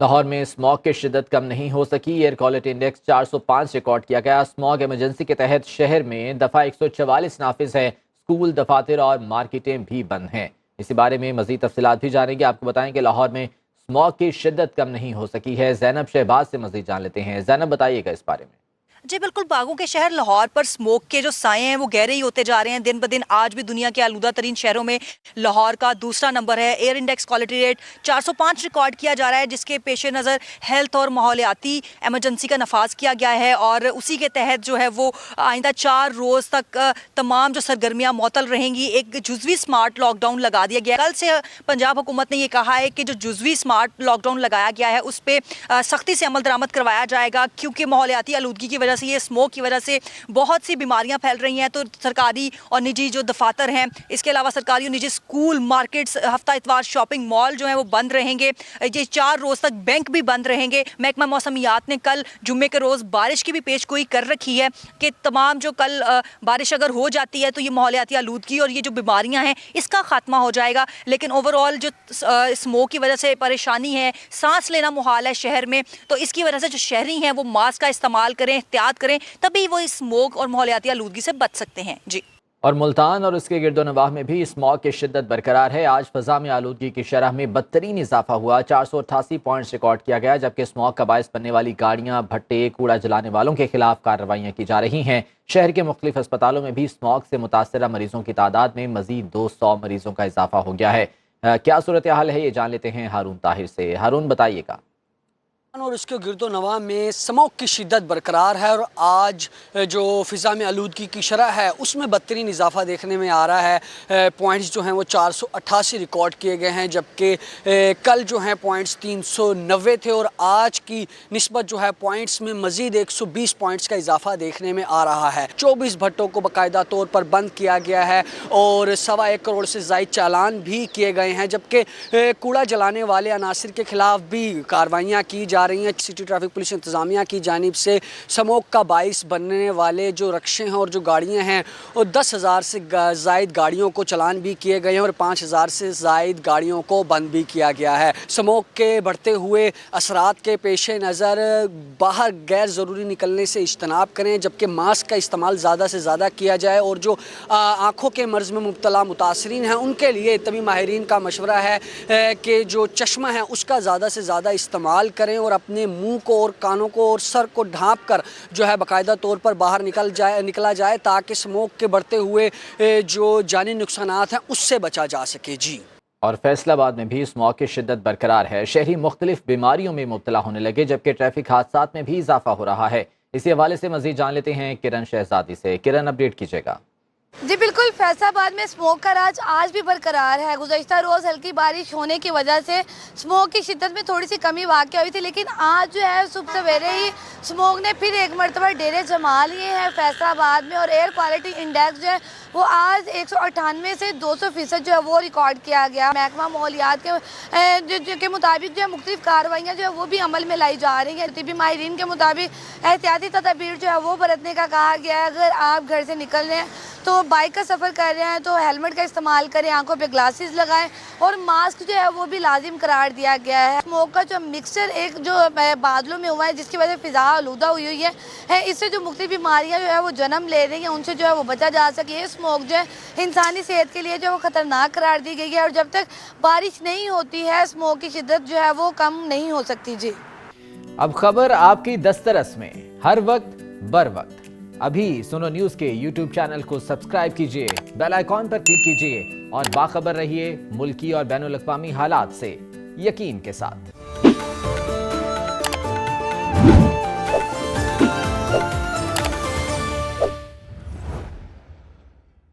लाहौर में स्मॉग की शिद्दत कम नहीं हो सकी। एयर क्वालिटी इंडेक्स 405 रिकॉर्ड किया गया। स्मॉग इमरजेंसी के तहत शहर में दफ़ा 144 नाफिज है। स्कूल, दफातर और मार्केटें भी बंद हैं। इसी बारे में मजीद तफसीलात भी जानेंगे। आपको बताएं कि लाहौर में स्मॉग की शिद्दत कम नहीं हो सकी है। जैनब शहबाज से मजीद जान लेते हैं। जैनब, बताइएगा इस बारे में। जी बिल्कुल, बागों के शहर लाहौर पर स्मोक के जो साए हैं वो गहरे ही होते जा रहे हैं दिन ब दिन। आज भी दुनिया के आलूदा तरीन शहरों में लाहौर का दूसरा नंबर है। Air index quality rate 405 record किया जा रहा है, जिसके पेश नज़र हेल्थ और माहौलियाती एमरजेंसी का नफाज किया गया है और उसी के तहत जो है वो आइंदा 4 रोज़ तक तमाम जो सरगर्मियाँ मुअत्तल रहेंगी। एक जुज़वी स्मार्ट लॉकडाउन लगा दिया गया। कल से पंजाब हुकूमत ने ये कहा है कि जो जुज़वी स्मार्ट लॉकडाउन लगाया गया है उस पर सख्ती से अमल दरामद करवाया जाएगा, क्योंकि माहौलियाती आलूदगी की वजह से, ये स्मोक की वजह से बहुत सी बीमारियां फैल रही हैं। तो सरकारी और निजी जो दफातर हैं, इसके अलावा सरकारी और निजी स्कूल, मार्केट्स, हफ्ता इतवार शॉपिंग मॉल जो है वो बंद रहेंगे। ये 4 रोज तक बैंक भी बंद रहेंगे। महकमा मौसमियात ने कल जुम्मे के रोज बारिश की भी पेशगोई कर रखी है कि तमाम जो कल बारिश अगर हो जाती है तो ये माहौलियाती आलूदगी और ये जो बीमारियां हैं इसका खात्मा हो जाएगा। लेकिन ओवरऑल जो स्मोक की वजह से परेशानी है, सांस लेना मुहाल है शहर में, तो इसकी वजह से जो शहरी हैं वो मास्क का इस्तेमाल करें, एहतियात करें, तभी वो स्मोक और माहौलियाती आलूदगी से बच सकते हैं। जी। और मुल्तान और उसके गिरदोनवाह में भी स्मॉग की शिद्दत बरकरार है। आज फ़ज़ा में आलूदगी की शरह में बदतरीन इजाफा हुआ। 488 पॉइंट्स रिकॉर्ड किया गया, जबकि स्मॉग का बायस बनने वाली गाड़ियां, भट्टे, कूड़ा जलाने वालों के खिलाफ कार्रवाइयाँ की जा रही हैं। शहर के मुख्तलिफ अस्पतालों में भी स्मॉग से मुतासरा मरीजों की तादाद में मजीद 200 मरीजों का इजाफा हो गया है। क्या सूरत हाल है, ये जान लेते हैं हारून ताहिर से। हारून, बताइएगा। और उसके गिरदो नवाह में स्मोक की शिद्दत बरकरार है और आज जो फ़िज़ा में आलूदगी की शरह है उसमें बदतरीन इजाफा देखने में आ रहा है। पॉइंट्स जो हैं वो 488 रिकॉर्ड किए गए हैं, जबकि कल जो हैं पॉइंट्स 390 थे और आज की निस्बत जो है पॉइंट्स में मज़ीद 120 पॉइंट्स का इजाफा देखने में आ रहा है। 24 भट्टों को बाकायदा तौर पर बंद किया गया है और 1.25 करोड़ से ज़ायद चालान भी किए गए हैं, जबकि कूड़ा जलाने वाले अनासिर के खिलाफ भी कार्रवाइयाँ की जा रही हैं। सिटी ट्रैफिक पुलिस इंतजामिया की जानिब से स्मोक का बाइस बनने वाले जो रक्शे हैं और जो गाड़ियां हैं वो 10,000 से ज़ायद गाड़ियों को चलान भी किए गए हैं और 5,000 से ज़ायद गाड़ियों को बंद भी किया गया है। स्मोक के बढ़ते हुए असरात के पेश नज़र बाहर गैर ज़रूरी निकलने से इज्तनाब करें, जबकि मास्क का इस्तेमाल ज़्यादा से ज़्यादा किया जाए और जो आँखों के मर्ज़ में मुब्तला मुतासरीन हैं उनके लिए तभी माहिरीन का मशवरा है कि जो चश्मा है उसका ज़्यादा से ज़्यादा इस्तेमाल करें और अपने मुंह को और कानों को और सर को ढांप कर जो है बाकायदा तौर पर बाहर निकला जाए ताकि स्मोक के बढ़ते हुए जो जानी नुकसानात हैं उससे बचा जा सके। जी। और फैसलाबाद में भी स्मॉग की शिद्दत बरकरार है। शहरी मुख्तलिफ बीमारियों में मुब्तला होने लगे, जबकि ट्रैफिक हादसात में भी इजाफा हो रहा है। इसी हवाले से मजीद जान लेते हैं किरण शहजादी से। किरण, अपडेट कीजिएगा। जी बिल्कुल, फैसलाबाद में स्मोक का राज आज भी बरकरार है। गुज़श्ता रोज़ हल्की बारिश होने की वजह से स्मोक की शिद्दत में थोड़ी सी कमी वाक़ हुई थी, लेकिन आज जो है सुबह सवेरे ही स्मोक ने फिर एक मरतबा डेरे जमा लिए हैं फैसलाबाद में और एयर क्वालिटी इंडेक्स जो है वो आज 198 से 200% जो है वो रिकॉर्ड किया गया। महकमा माहौलियात के मुताबिक जो है मुख्तलिफ कार्रवाइयाँ जो है वो भी अमल में लाई जा रही हैं। तिबी माहिरीन के मुताबिक एहतियाती तदाबीर जो है वो बरतने का कहा गया है। अगर आप घर से निकल रहे हैं तो बाइक का सफ़र कर रहे हैं तो हेलमेट का इस्तेमाल करें, आंखों पे ग्लासेस लगाएं और मास्क जो है वो भी लाजिम करार दिया गया है। स्मोक का जो मिक्सचर एक जो बादलों में हुआ है जिसकी वजह से फ़िज़ा आलूदा हुई है, इससे जो मुख्तलिफ बीमारियाँ जो है वो जन्म ले रही हैं उनसे जो है वो बचा जा सके। स्मोक जो है इंसानी सेहत के लिए जो वो ख़तरनाक करार दी गई है और जब तक बारिश नहीं होती है स्मोक की शिद्दत जो है वो कम नहीं हो सकती। जी। अब खबर आपकी दस्तरस में, हर वक्त बर वक्त। अभी सुनो न्यूज़ के YouTube चैनल को सब्सक्राइब कीजिए, बेल आइकॉन पर क्लिक कीजिए और बाखबर रहिए मुल्की और बैनुल अक़वामी हालात से यकीन के साथ।